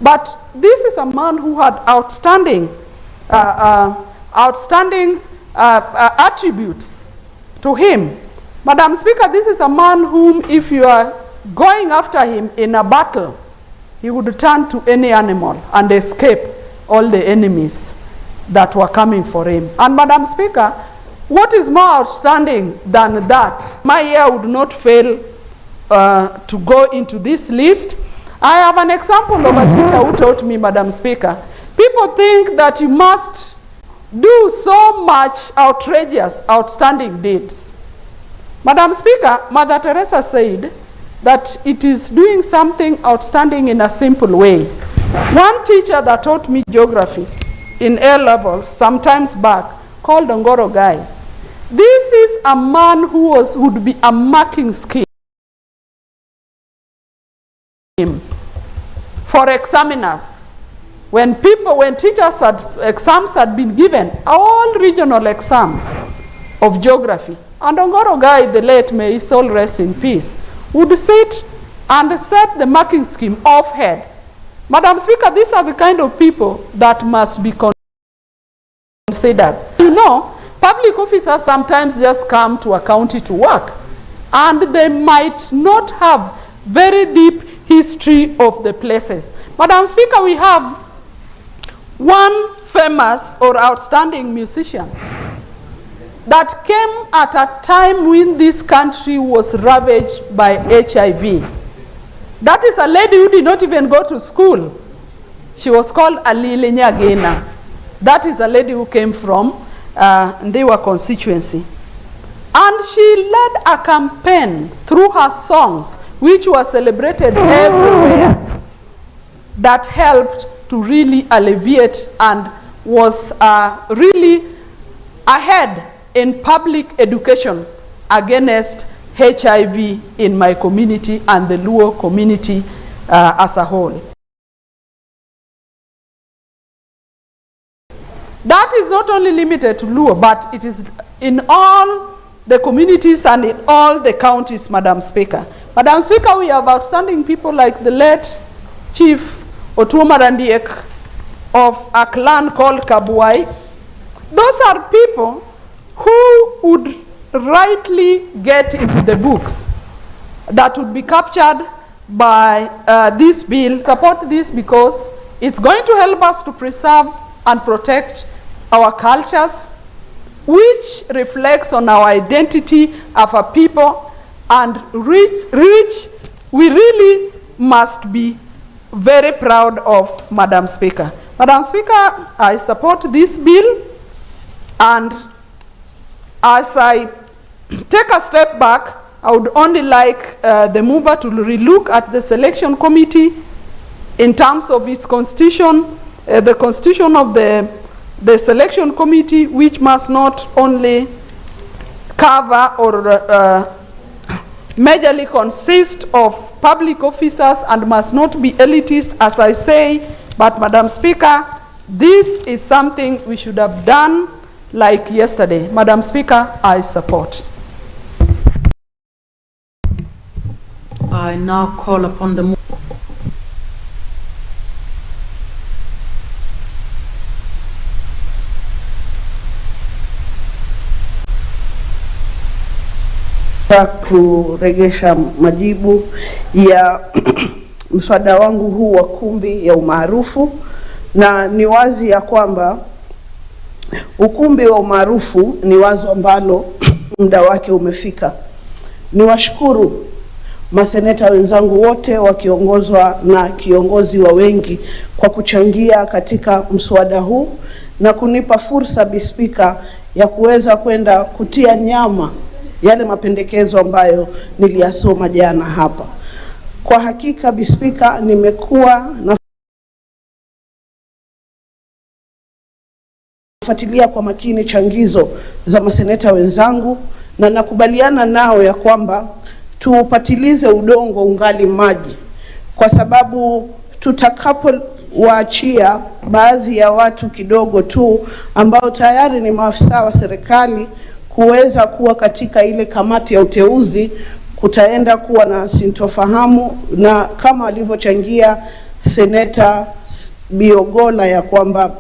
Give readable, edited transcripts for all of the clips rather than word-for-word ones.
But this is a man who had outstanding attributes to him. Madam Speaker, this is a man whom, if you are going after him in a battle, he would turn to any animal and escape all the enemies that were coming for him. And Madam Speaker, what is more outstanding than that? My ear would not fail to go into this list. I have an example of a teacher who taught me, Madam Speaker. People think that you must do so much outrageous, outstanding deeds. Madam Speaker, Mother Teresa said that it is doing something outstanding in a simple way. One teacher that taught me geography in A levels sometimes back called Ongoro Guy. This is a man who would be a marking scheme for examiners. When teachers exams had been given, all regional exam of geography, and Ongoro Guy, the late, may his soul rest in peace, would sit and set the marking scheme off head. Madam Speaker, these are the kind of people that must be considered. You know, public officers sometimes just come to a county to work, and they might not have very deep history of the places. Madam Speaker, we have one famous or outstanding musician that came at a time when this country was ravaged by HIV. That is a lady who did not even go to school. She was called Alile Nyagena. That is a lady who came from Ndewa constituency. And she led a campaign through her songs, which was celebrated everywhere, that helped to really alleviate and was really ahead in public education against HIV in my community and the Luo community as a whole. That is not only limited to Luo, but it is in all the communities and in all the counties, Madam Speaker. Madam Speaker, we have outstanding people like the late Chief Otuoma Randiek of a clan called Kabuai. Those are people who would rightly get into the books that would be captured by this bill. Support this because it's going to help us to preserve and protect our cultures, which reflects on our identity of a people, and which we really must be very proud of, Madam Speaker. Madam Speaker, I support this bill, and as I take a step back, I would only like the mover to relook at the selection committee in terms of its constitution, the constitution of the selection committee, which must not only cover or majorly consist of public officers and must not be elitist, as I say, but Madam Speaker, this is something we should have done like yesterday. Madam Speaker, I support. I now call upon the kuregesha majibu ya mswada wangu huu wa kumbi ya umaarufu, na ni wazi ya kwamba ukumbi wa umaarufu ni wazo ambalo muda wake umefika. Niwashukuru maseneta wenzangu wote wakiongozwa na kiongozi wa wengi kwa kuchangia katika mswada huu na kunipa fursa, Bispika, ya kuweza kwenda kutia nyama yale mapendekezo ambayo niliyasoma jana hapa. Kwa hakika, Bispika, nimekuwa nafuatilia kwa makini changizo za maseneta wenzangu, na nakubaliana nao ya kwamba tuupatilize udongo ungali maji, kwa sababu tutakapowaachia baadhi ya watu kidogo tu ambao tayari ni maafisa wa serikali kuweza kuwa katika ile kamati ya uteuzi, kutaenda kuwa na sintofahamu, na kama alivyochangia Seneta Biogola ya kwamba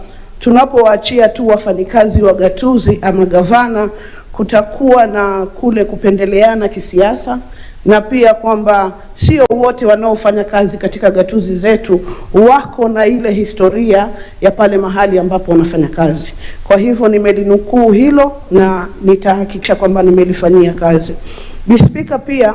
tunapowaachia tu wafanyikazi wa gatuzi ama gavana, kutakuwa na kule kupendeleana kisiasa, na pia kwamba sio wote wanaofanya kazi katika gatuzi zetu wako na ile historia ya pale mahali ambapo wanafanya kazi. Kwa hivyo nimelinukuu hilo na nitahakikisha kwamba nimelifanyia kazi. Speaker, pia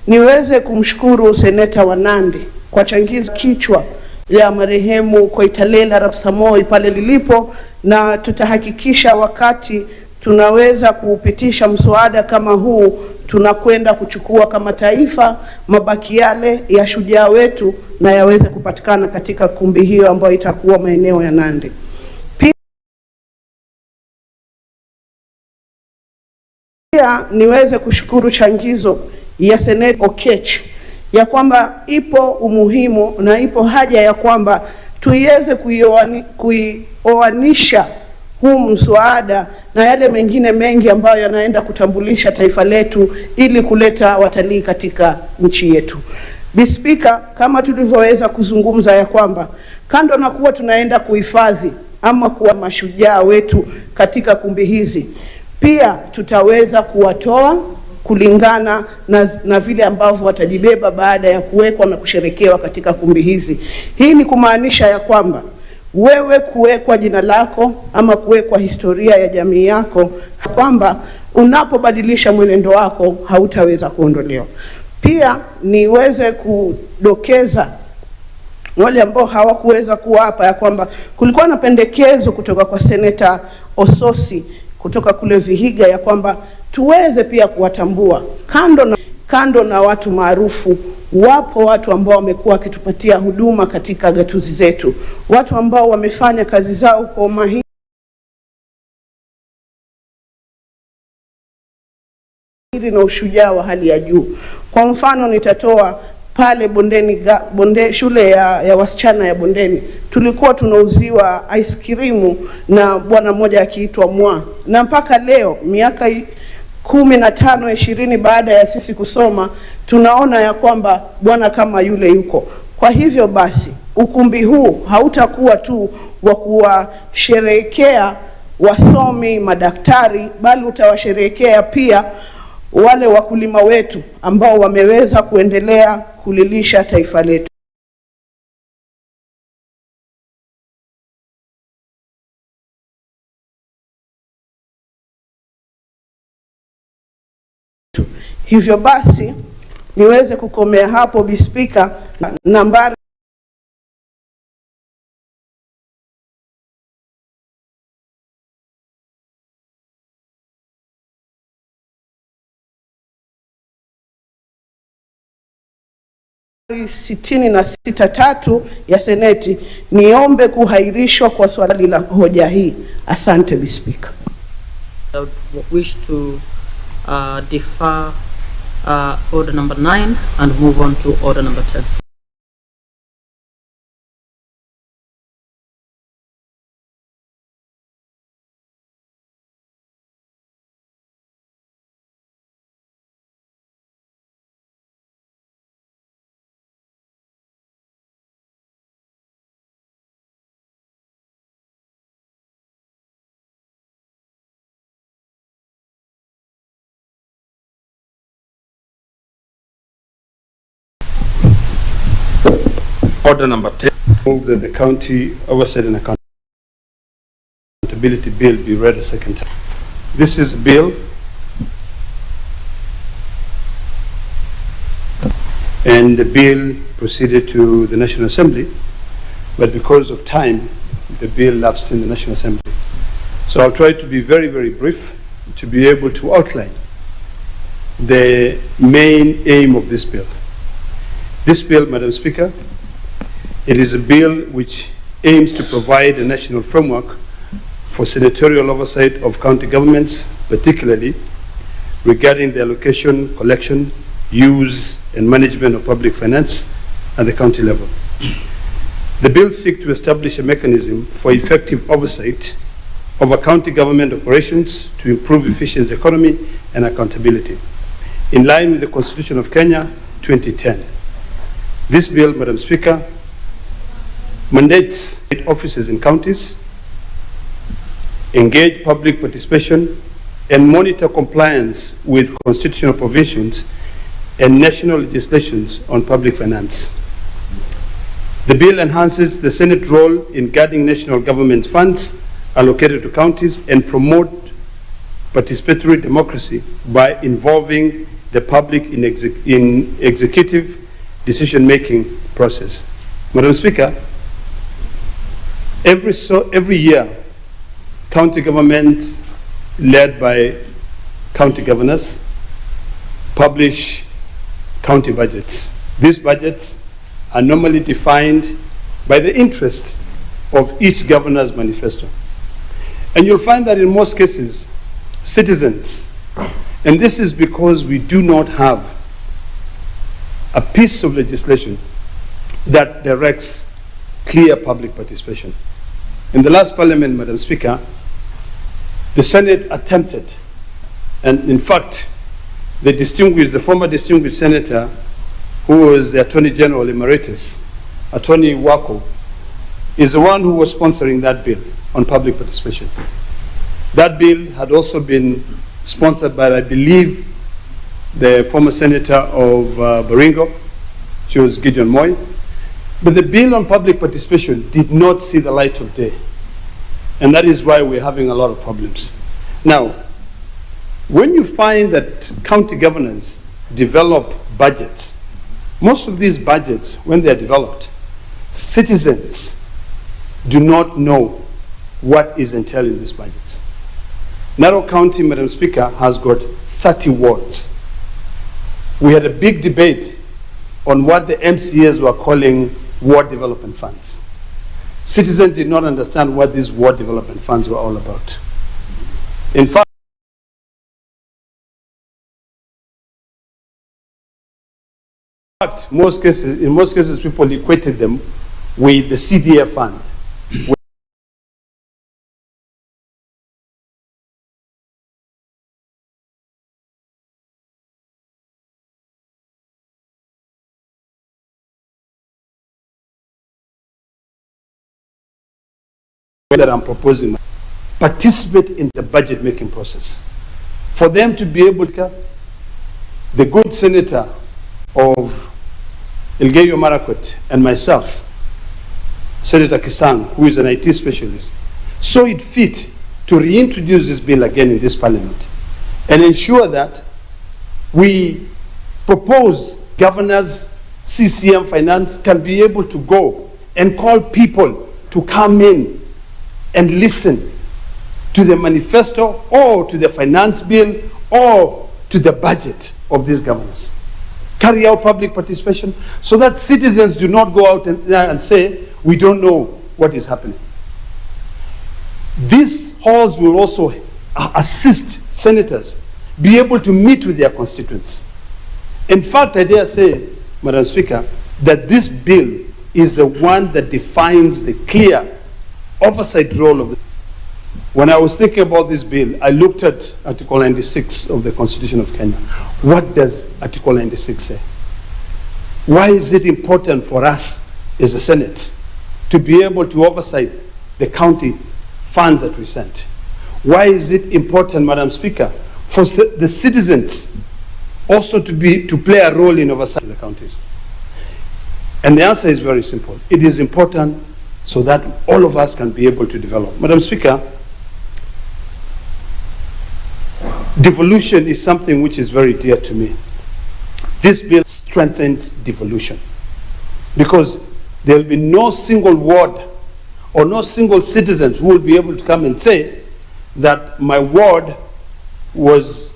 niweze kumshukuru Seneta wa Nandi kwa changizo kichwa ya marehemu Koitalel Arap Samoei pale lilipo, na tutahakikisha wakati tunaweza kuupitisha mswada kama huu, tunakwenda kuchukua kama taifa mabaki yale ya shujaa wetu na yaweze kupatikana katika kumbi hiyo ambayo itakuwa maeneo ya Nandi. Pia niweze kushukuru changizo ya Seneta Okech ya kwamba ipo umuhimu na ipo haja ya kwamba tuiweze kuioanisha huu mswada na yale mengine mengi ambayo yanaenda kutambulisha taifa letu ili kuleta watalii katika nchi yetu. Speaker, kama tulivyoweza kuzungumza ya kwamba kando na kuwa tunaenda kuhifadhi ama kuwa mashujaa wetu katika kumbi hizi, pia tutaweza kuwatoa kulingana na vile ambavyo watajibeba baada ya kuwekwa na kusherekewa katika kumbi hizi. Hii ni kumaanisha ya kwamba wewe kuwekwa jina lako ama kuwekwa historia ya jamii yako, kwamba unapobadilisha mwenendo wako hautaweza kuondolewa. Pia niweze kudokeza wale ambao hawakuweza kuwa hapa ya kwamba kulikuwa na pendekezo kutoka kwa Seneta Ososi kutoka kule Vihiga ya kwamba tuweze pia kuwatambua kando na watu maarufu. Wapo watu ambao wamekuwa wakitupatia huduma katika gatuzi zetu, watu ambao wamefanya kazi zao kwa umahiri na ushujaa wa hali ya juu. Kwa mfano nitatoa pale Bondeni, shule ya wasichana ya Bondeni, tulikuwa tunauziwa ice cream na bwana mmoja akiitwa Mwa, na mpaka leo miaka 15 20 baada ya sisi kusoma tunaona ya kwamba bwana kama yule yuko. Kwa hivyo basi ukumbi huu hautakuwa tu wa kuwasherehekea wasomi, madaktari, bali utawasherehekea pia wale wakulima wetu ambao wameweza kuendelea kulilisha taifa letu. Hivyo basi niweze kukomea hapo, Speaker. Nambari sitini na sita tatu ya Seneti niombe kuhairishwa kwa swali la hoja hii. Asante, Speaker. I wish to defer order number 9 and move on to order number 10. Order number 10. Move that the County Oversight and Accountability Bill be read a second time. This is a bill and the bill proceeded to the National Assembly, but because of time, the bill lapsed in the National Assembly. So I'll try to be very, very brief to be able to outline the main aim of this bill. This bill, Madam Speaker, it is a bill which aims to provide a national framework for senatorial oversight of county governments, particularly regarding the allocation, collection, use, and management of public finance at the county level. The bill seeks to establish a mechanism for effective oversight over county government operations to improve efficient economy and accountability, in line with the Constitution of Kenya 2010. This bill, Madam Speaker, mandates offices in counties, engage public participation, and monitor compliance with constitutional provisions and national legislations on public finance. The bill enhances the Senate role in guarding national government funds allocated to counties and promote participatory democracy by involving the public in executive decision-making process. Madam Speaker, every year, county governments led by county governors publish county budgets. These budgets are normally defined by the interest of each governor's manifesto. And you'll find that in most cases, citizens, and this is because we do not have a piece of legislation that directs clear public participation. In the last parliament, Madam Speaker, the Senate attempted, and in fact, the former distinguished senator, who was the Attorney General Emeritus, Attorney Wako, is the one who was sponsoring that bill on public participation. That bill had also been sponsored by, I believe, the former senator of Baringo. She was Gideon Moy. But the bill on public participation did not see the light of day. And that is why we're having a lot of problems. Now, when you find that county governors develop budgets, most of these budgets, when they're developed, citizens do not know what is entailed in these budgets. Narrow County, Madam Speaker, has got 30 wards. We had a big debate on what the MCAs were calling ward development funds. Citizens did not understand what these ward development funds were all about. In fact, in most cases, people equated them with the CDF fund. That I'm proposing, participate in the budget making process. For them to be able to, the good senator of Elgeyo Marakwet and myself, Senator Kisang, who is an IT specialist, saw it fit to reintroduce this bill again in this parliament and ensure that we propose governors, CCM Finance can be able to go and call people to come in and listen to the manifesto or to the finance bill or to the budget of these governors. Carry out public participation so that citizens do not go out and say, we don't know what is happening. These halls will also assist senators be able to meet with their constituents. In fact, I dare say, Madam Speaker, that this bill is the one that defines the clear oversight role of the. When I was thinking about this bill, I looked at Article 96 of the Constitution of Kenya. What does Article 96 say? Why is it important for us as a Senate to be able to oversight the county funds that we send? Why is it important, Madam Speaker, for the citizens also to play a role in oversight the counties? And the answer is very simple. It is important so that all of us can be able to develop. Madam Speaker, devolution is something which is very dear to me. This bill strengthens devolution because there will be no single ward or no single citizen who will be able to come and say that my ward was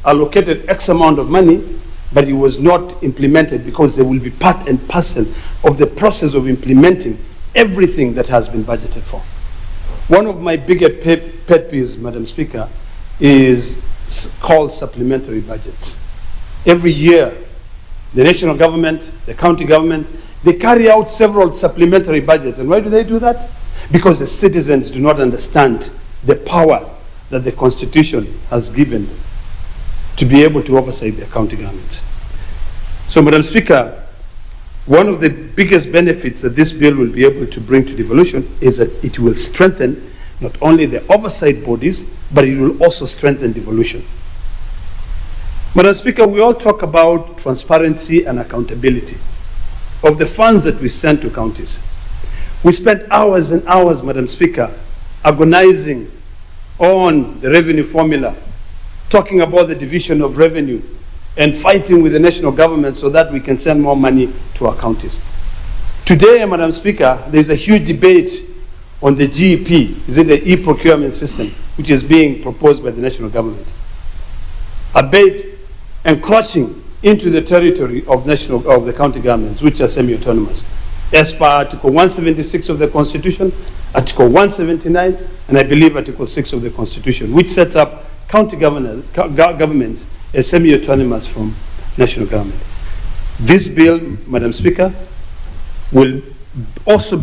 allocated X amount of money, but it was not implemented, because they will be part and parcel of the process of implementing everything that has been budgeted for. One of my biggest pet peeves, Madam Speaker, is called supplementary budgets. Every year, the national government, the county government, they carry out several supplementary budgets. And why do they do that? Because the citizens do not understand the power that the Constitution has given to be able to oversight their county governments. So, Madam Speaker, One of the biggest benefits that this bill will be able to bring to devolution is that it will strengthen not only the oversight bodies, but it will also strengthen devolution. Madam Speaker, we all talk about transparency and accountability of the funds that we send to counties. We spent hours and hours, Madam Speaker, agonizing on the revenue formula, talking about the division of revenue, and fighting with the national government so that we can send more money to our counties. Today, Madam Speaker, there's a huge debate on the GEP, is it the e-procurement system, which is being proposed by the national government. A bid encroaching into the territory of the county governments, which are semi-autonomous, as per Article 176 of the Constitution, Article 179, and I believe Article 6 of the Constitution, which sets up county governments as semi-autonomous from national government. This bill, Madam Speaker, will also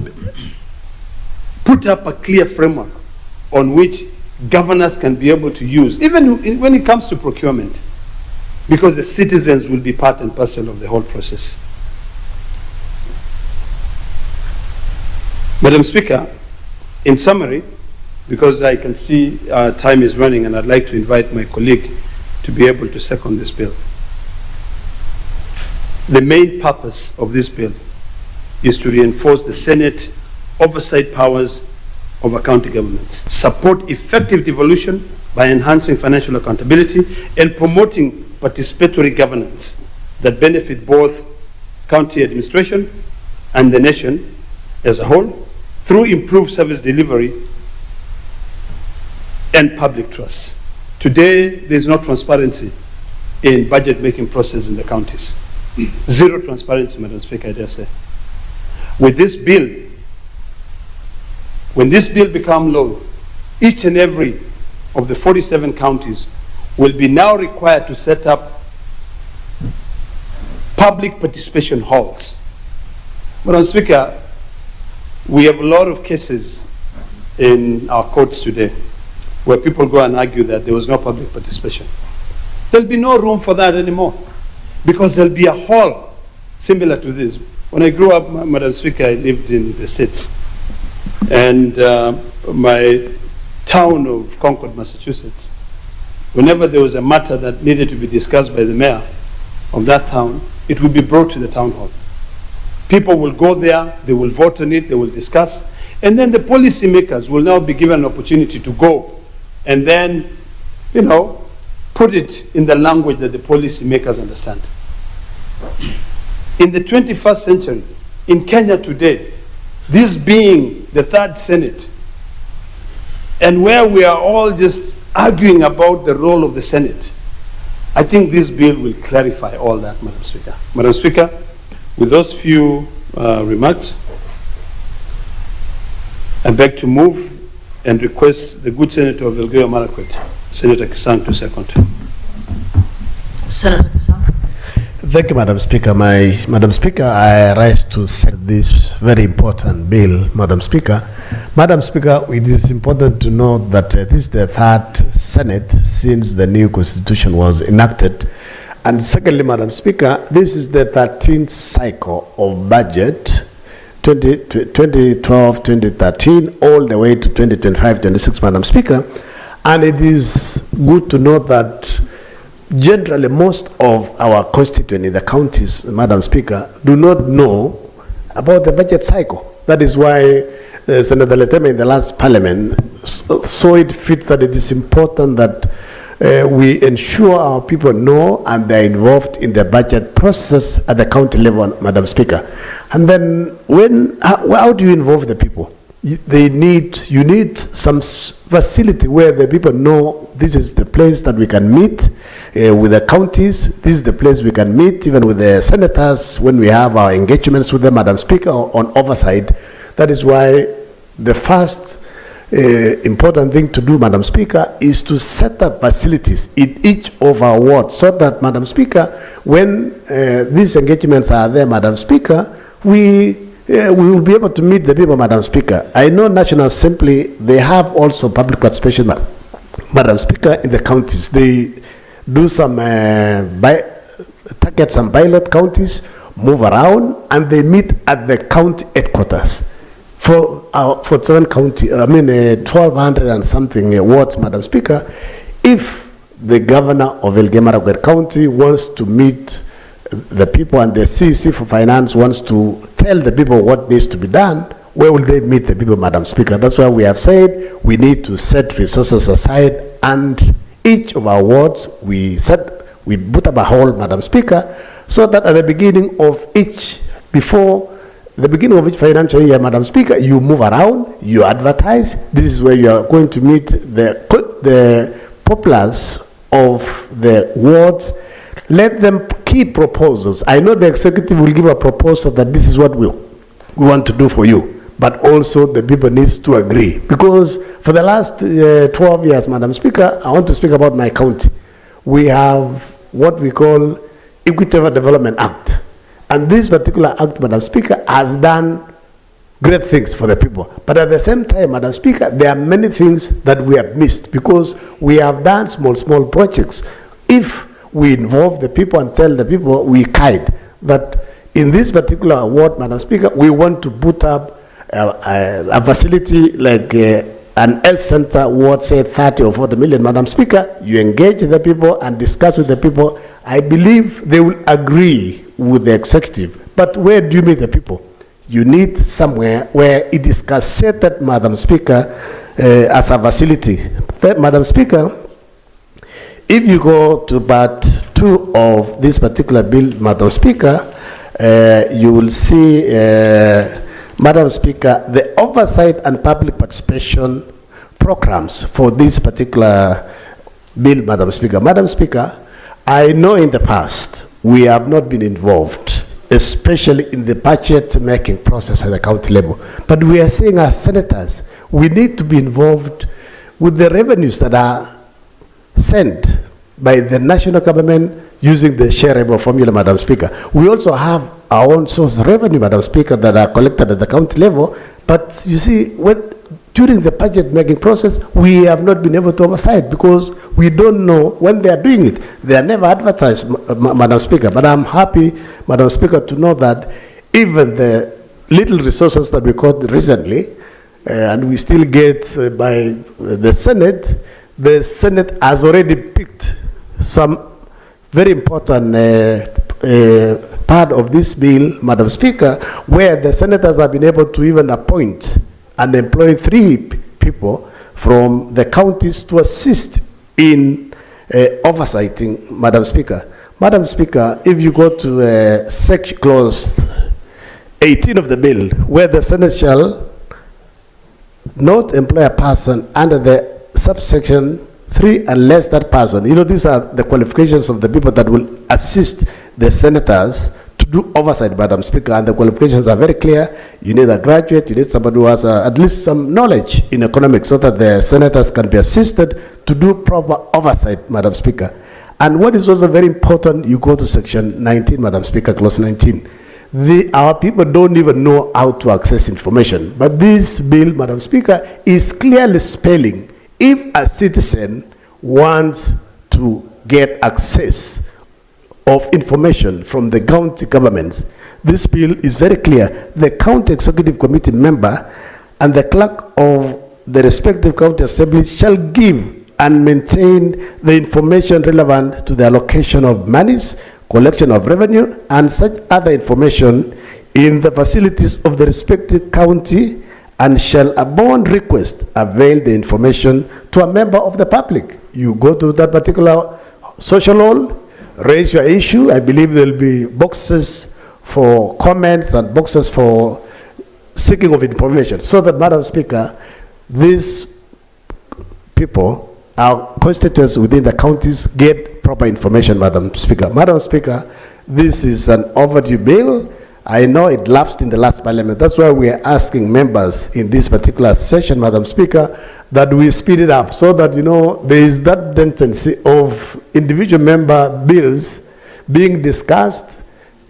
put up a clear framework on which governors can be able to use, even when it comes to procurement, because the citizens will be part and parcel of the whole process. Madam Speaker, in summary, because I can see time is running and I'd like to invite my colleague to be able to second this bill. The main purpose of this bill is to reinforce the Senate oversight powers over county governments, support effective devolution by enhancing financial accountability and promoting participatory governance that benefit both county administration and the nation as a whole through improved service delivery and public trust. Today, there is no transparency in budget-making process in the counties. Zero transparency, Madam Speaker, I dare say. With this bill, when this bill becomes law, each and every of the 47 counties will be now required to set up public participation halls. Madam Speaker, we have a lot of cases in our courts today where people go and argue that there was no public participation. There'll be no room for that anymore because there'll be a hall similar to this. When I grew up, Madam Speaker, I lived in the States. And my town of Concord, Massachusetts, whenever there was a matter that needed to be discussed by the mayor of that town, it would be brought to the town hall. People will go there, they will vote on it, they will discuss, and then the policymakers will now be given an opportunity to go and then, put it in the language that the policymakers understand. In the 21st century, in Kenya today, this being the third Senate, and where we are all just arguing about the role of the Senate, I think this bill will clarify all that, Madam Speaker. Madam Speaker, with those few remarks, I beg to move and request the good Senator of Elgeyo Marakwet, Senator Kisang, to second. Senator Kisang. Thank you, Madam Speaker. Madam Speaker, I rise to second this very important bill, Madam Speaker. Madam Speaker, it is important to note that this is the third Senate since the new Constitution was enacted. And secondly, Madam Speaker, this is the 13th cycle of budget, 2012, 2013, all the way to 2025, 26, Madam Speaker. And it is good to note that generally most of our constituents in the counties, Madam Speaker, do not know about the budget cycle. That is why Senator Leteme in the last parliament saw it fit that it is important that we ensure our people know and they're involved in the budget process at the county level, Madam Speaker. And then how do you involve the people? You need some facility where the people know this is the place that we can meet with the counties. This is the place we can meet even with the senators when we have our engagements with them, Madam Speaker, on oversight. That is why the first important thing to do, Madam Speaker, is to set up facilities in each of our wards so that, Madam Speaker, when these engagements are there, Madam Speaker, we will be able to meet the people, Madam Speaker. I know National Assembly, they have also public participation, Madam Speaker, in the counties. They do some target some pilot counties. move around, and they meet at the county headquarters. For 7 county, 1,200 and something wards, Madam Speaker. If the governor of Elgeyo-Marakwet County wants to meet the people, and the CEC for Finance wants to tell the people what needs to be done, where will they meet the people, Madam Speaker? That's why we have said we need to set resources aside, and each of our wards we put up a hall, Madam Speaker, so that at the beginning of each, before the beginning of each financial year, Madam Speaker, you move around, you advertise. This is where you are going to meet the populace of the wards. Let them keep proposals. I know the executive will give a proposal that this is what we want to do for you, but also the people needs to agree. Because for the last 12 years, Madam Speaker, I want to speak about my county. We have what we call Equitable Development Act. And this particular act, Madam Speaker, has done great things for the people. But at the same time, Madam Speaker, there are many things that we have missed because we have done small projects. If we involve the people and tell the people, we guide that in this particular award, Madam Speaker, we want to put up a facility like an health center worth, say, 30 or 40 million, Madam Speaker. You engage the people and discuss with the people. I believe they will agree with the executive. But where do you meet the people? You need somewhere where it is gazetted, Madam Speaker, as a facility. Madam Speaker, if you go to part 2 of this particular bill, Madam Speaker, you will see, Madam Speaker, the oversight and public participation programs for this particular bill, Madam Speaker. Madam Speaker, I know in the past we have not been involved, especially in the budget making process at the county level. But we are saying as senators, we need to be involved with the revenues that are sent by the national government using the shareable formula, Madam Speaker. We also have our own source of revenue, Madam Speaker, that are collected at the county level. But you see, during the budget making process, we have not been able to oversight because we don't know when they are doing it. They are never advertised, Madam Speaker. But I'm happy, Madam Speaker, to know that even the little resources that we got recently, and we still get by the Senate has already picked some very important part of this bill, Madam Speaker, where the senators have been able to even appoint and employ 3 people from the counties to assist in oversighting, Madam Speaker. Madam Speaker, if you go to section clause 18 of the bill, where the Senate shall not employ a person under the subsection 3 unless that person, these are the qualifications of the people that will assist the senators to do oversight, Madam Speaker, and the qualifications are very clear. You need a graduate, you need somebody who has at least some knowledge in economics so that the senators can be assisted to do proper oversight, Madam Speaker. And what is also very important, you go to section 19, Madam Speaker, clause 19. Our people don't even know how to access information. But this bill, Madam Speaker, is clearly spelling if a citizen wants to get access of information from the county governments, this bill is very clear. The county executive committee member and the clerk of the respective county assembly shall give and maintain the information relevant to the allocation of monies, collection of revenue, and such other information in the facilities of the respective county, and shall upon request avail the information to a member of the public. You go to that particular social hall, raise your issue. I believe there will be boxes for comments and boxes for seeking of information, so that, Madam Speaker, these people, our constituents within the counties, get proper information, Madam Speaker. Madam Speaker, this is an overdue bill. I know it lapsed in the last parliament. That's why we are asking members in this particular session, Madam Speaker, that we speed it up so that, there is that tendency of individual member bills being discussed,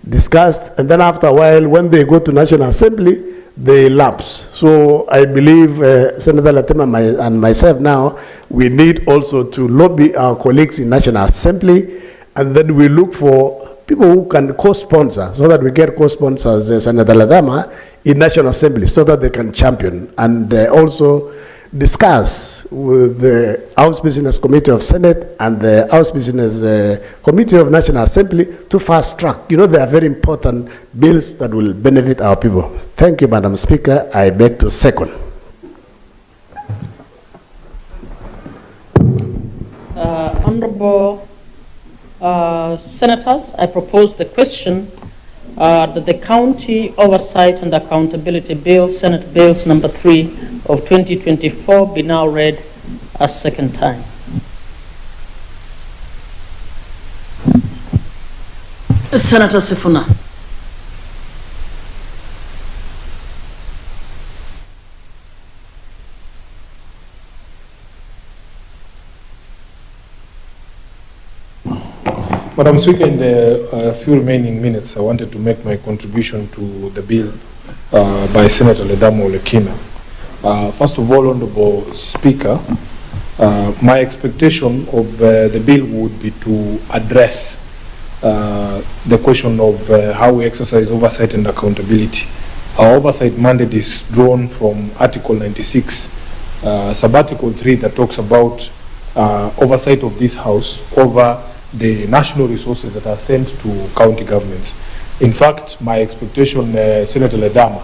and then after a while, when they go to National Assembly, they lapse. So I believe Senator Latima and myself now, we need also to lobby our colleagues in National Assembly, and then we look for people who can co-sponsor, so that we get co-sponsors, Senator Ledama, in National Assembly, so that they can champion and also discuss with the House Business Committee of Senate and the House Business Committee of National Assembly to fast track. You know, they are very important bills that will benefit our people. Thank you, Madam Speaker. I beg to second. Honorable Senators, I propose the question that the County Oversight and Accountability Bill, Senate Bills number 3 of 2024, be now read a second time. Senator Sifuna. Madam Speaker, in the few remaining minutes, I wanted to make my contribution to the bill by Senator Ledamo Lekina. First of all, Honorable Speaker, my expectation of the bill would be to address the question of how we exercise oversight and accountability. Our oversight mandate is drawn from Article 96, Sub-Article 3, that talks about oversight of this House over the national resources that are sent to county governments. In fact, my expectation, Senator Ledama,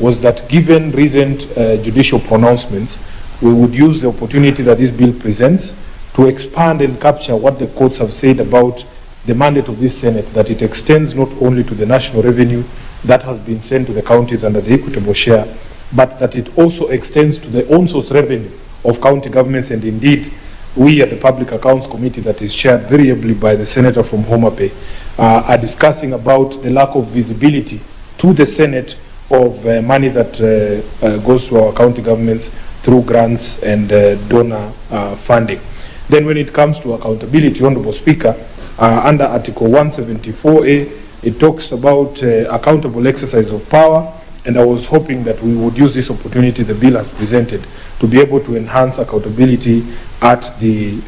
was that given recent judicial pronouncements, we would use the opportunity that this bill presents to expand and capture what the courts have said about the mandate of this Senate, that it extends not only to the national revenue that has been sent to the counties under the equitable share, but that it also extends to the own source revenue of county governments. And indeed, we at the Public Accounts Committee, that is chaired very ably by the Senator from Homa Bay, are discussing about the lack of visibility to the Senate of money that goes to our county governments through grants and donor funding. Then when it comes to accountability, Honorable Speaker, under Article 174A, it talks about accountable exercise of power, and I was hoping that we would use this opportunity the bill has presented to be able to enhance accountability at the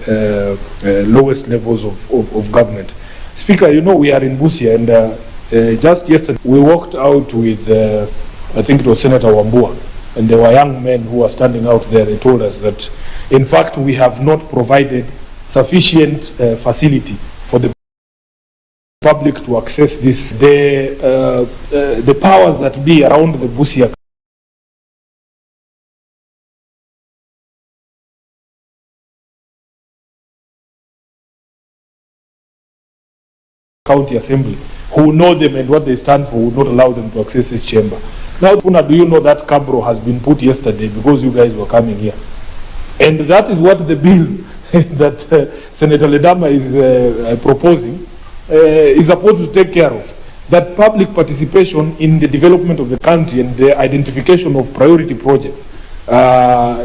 lowest levels of government. Speaker, you know, we are in Busia, and just yesterday we walked out with, I think it was Senator Wambua, and there were young men who were standing out there. They told us that, in fact, we have not provided sufficient facility for the public to access this. The powers that be around the Busia County Assembly, who know them and what they stand for, would not allow them to access this chamber. Now, Puna, do you know that Cabro has been put yesterday because you guys were coming here? And that is what the bill that Senator Ledama is proposing is supposed to take care of. That public participation in the development of the country and the identification of priority projects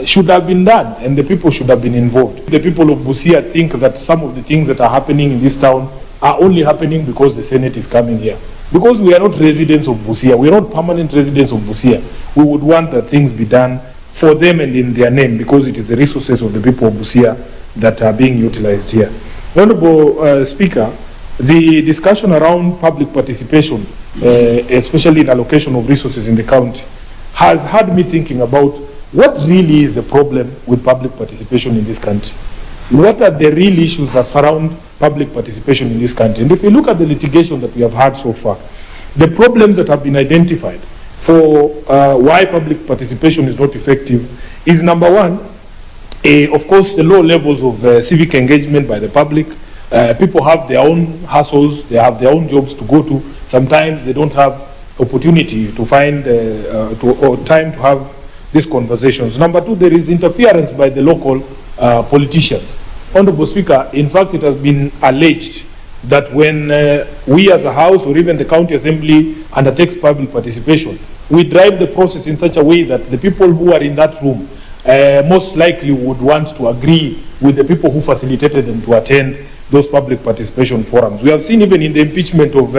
should have been done, and the people should have been involved. The people of Busia think that some of the things that are happening in this town are only happening because the Senate is coming here. Because we are not residents of Busia, we are not permanent residents of Busia. We would want that things be done for them and in their name, because it is the resources of the people of Busia that are being utilized here. Honorable Speaker, the discussion around public participation, especially in allocation of resources in the county, has had me thinking about what really is the problem with public participation in this country. What are the real issues that surround public participation in this country? And if you look at the litigation that we have had so far, the problems that have been identified for why public participation is not effective is, number one, of course, the low levels of civic engagement by the public. People have their own hustles, they have their own jobs to go to. Sometimes they don't have opportunity to find or time to have these conversations. Number two, there is interference by the local politicians. Honorable Speaker, in fact, it has been alleged that when we as a House or even the County Assembly undertakes public participation, we drive the process in such a way that the people who are in that room most likely would want to agree with the people who facilitated them to attend those public participation forums. We have seen even in the impeachment of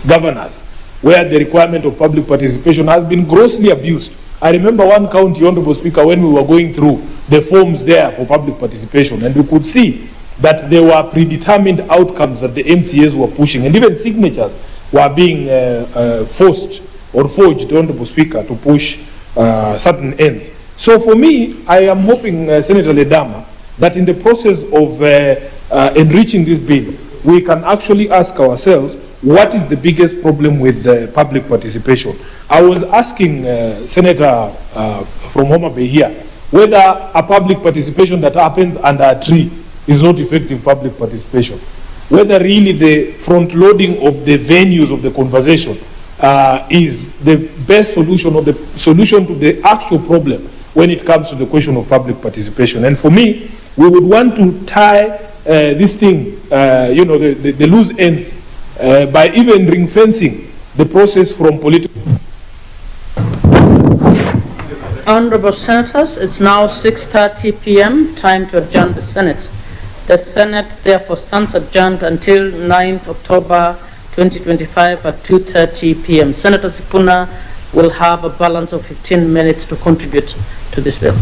governors, where the requirement of public participation has been grossly abused. I remember one county, Honorable Speaker, when we were going through the forms there for public participation, and we could see that there were predetermined outcomes that the MCAs were pushing, and even signatures were being forced or forged, Honorable Speaker, to push certain ends. So for me, I am hoping, Senator Ledama, that in the process of enriching this bill, we can actually ask ourselves, what is the biggest problem with public participation? I was asking Senator from Homa Bay here, whether a public participation that happens under a tree is not effective public participation. Whether really the front loading of the venues of the conversation is the best solution or the solution to the actual problem when it comes to the question of public participation. And for me, we would want to tie this thing, the loose ends, by even ring fencing the process from political. Honorable Senators, it's now 6:30 p.m., time to adjourn the Senate. The Senate therefore stands adjourned until 9th October 2025 at 2:30 p.m. Senator Sifuna will have a balance of 15 minutes to contribute to this bill.